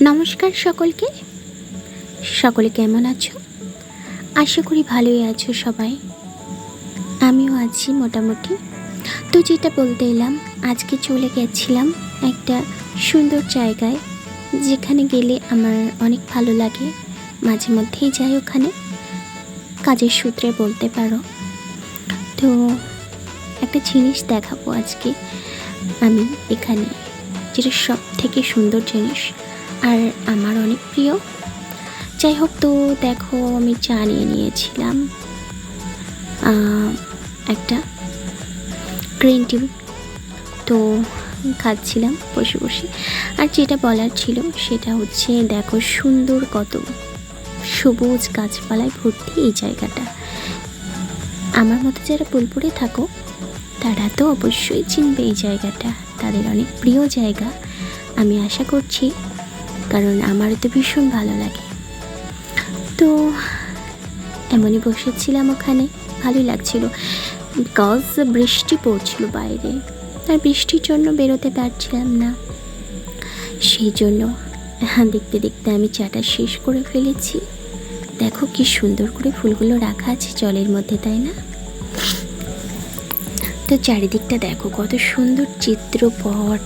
নমস্কার সকলকে। সকলে কেমন আছো? আশা করি ভালোই আছো সবাই। আমিও আছি মোটামুটি। তো যেটা বলতে এলাম, আজকে চলে গেছিলাম একটা সুন্দর জায়গায়, যেখানে গেলে আমার অনেক ভালো লাগে। মাঝে মধ্যেই যাই ওখানে, কাজের সূত্রে বলতে পারো। তো একটা জিনিস দেখাবো আজকে আমি এখানে, যেটা সব থেকে সুন্দর জিনিস আর আমার অনেক প্রিয়। যাই হোক, তো দেখো, আমি চা নিয়ে নিয়েছিলাম, একটা গ্রিন টি। তো খাচ্ছিলাম বসে বসে। আর যেটা বলার ছিল সেটা হচ্ছে, দেখো সুন্দর কত সবুজ গাছপালায় ভর্তি এই জায়গাটা। আমার মতো যারা বোলপুরে থাকো তারা তো অবশ্যই চিনবে এই জায়গাটা, তাদের অনেক প্রিয় জায়গা আমি আশা করছি, কারণ আমারও তো ভীষণ ভালো লাগে। তো এমনই বসেছিলাম ওখানে, ভালোই লাগছিল, বিকজ বৃষ্টি পড়ছিল বাইরে, আর বৃষ্টির জন্য বেরোতে পারছিলাম না। সেই জন্য দেখতে দেখতে আমি চাটা শেষ করে ফেলেছি। দেখো কি সুন্দর করে ফুলগুলো রাখা আছে জলের মধ্যে, তাই না? তো চারিদিকটা দেখো কত সুন্দর চিত্রপট,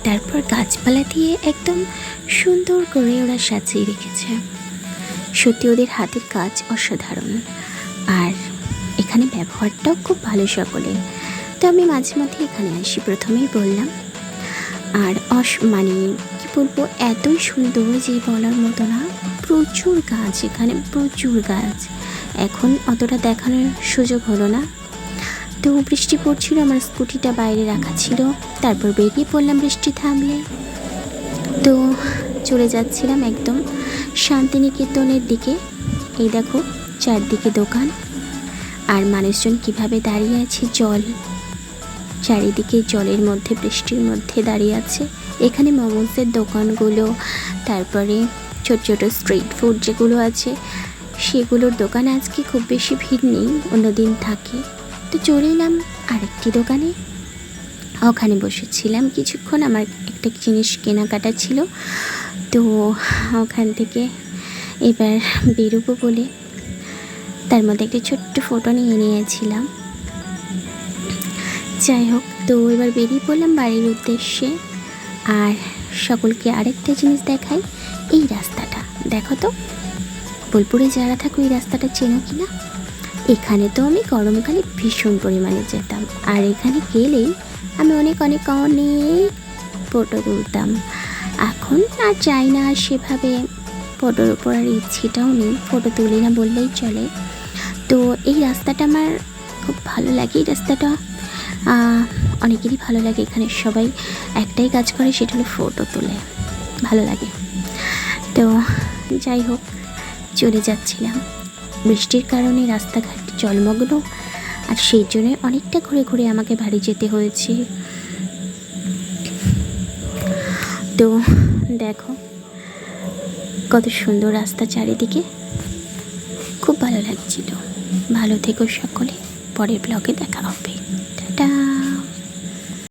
তারপর গাছপালা দিয়ে একদম সুন্দর করে ওরা সাজিয়ে রেখেছে। সত্যি ওদের হাতের কাজ অসাধারণ, আর এখানে ব্যবহারটাও খুব ভালো সকলের। তো আমি মাঝে মধ্যে এখানে আসি, প্রথমেই বললাম। আর মানে কী বলবো, এতই সুন্দর যে বলার মতো না। প্রচুর গাছ এখানে, প্রচুর গাছ। এখন অতটা দেখানোর সুযোগ হলো না। তো বৃষ্টি পড়ছিল, আমার স্কুটিটা বাইরে রাখা ছিল, তারপর বেরিয়ে পড়লাম বৃষ্টি থামলে। তো চলে যাচ্ছিলাম একদম শান্তিনিকেতনের দিকে। এই দেখো চারদিকে দোকান, আর মানুষজন কিভাবে দাঁড়িয়ে আছে, জল চারিদিকে জলের মধ্যে, বৃষ্টির মধ্যে দাঁড়িয়ে আছে। এখানে মোমোসের দোকানগুলো, তারপরে ছোট ছোট স্ট্রিট ফুড যেগুলো আছে সেগুলোর দোকান। আজকে খুব বেশি ভিড় নেই, অন্যদিন থাকে। তো চলে এলাম আরেকটি দোকানে, ওখানে বসেছিলাম কিছুক্ষণ, আমার একটা জিনিস কেনাকাটা ছিল। তো ওখান থেকে এবার বেরোবো বলে তার মধ্যে একটা ছোট্ট ফটো নিয়ে নিয়েছিলাম। যাই হোক, তো এবার বেরিয়ে পড়লাম বাড়ির উদ্দেশ্যে। আর সকলকে আরেকটা জিনিস দেখাই, এই রাস্তাটা দেখো তো। বোলপুরে যারা থাকো এই রাস্তাটা চেনো কি না? এখানে তো আমি গরমকালে ভীষণ পরিমাণে যেতাম, আর এখানে গেলেই আমি অনেক অনেক অনেক ফটো তুলতাম। এখন আর যাই না সেভাবে, ফটোর উপর আর ইচ্ছেটাও নেই, ফটো তুলি না বললেই চলে। তো এই রাস্তাটা আমার খুব ভালো লাগে। এই রাস্তাটা অনেকেরই ভালো লাগে, এখানে সবাই একটাই কাজ করে, সেটা হলো ফটো তোলে, ভালো লাগে। তো যাই হোক, চলে যাচ্ছিলাম। বৃষ্টির কারণে রাস্তাঘাট জলমগ্ন, আর সেই জন্য অনেকটা ঘুরে ঘুরে আমাকে বাড়ি যেতে হয়েছে। তো দেখো কত সুন্দর রাস্তা চারিদিকে, খুব ভালো লাগছিল। ভালো থেকো সকলে, পরের ব্লগে দেখা হবে, টাটা।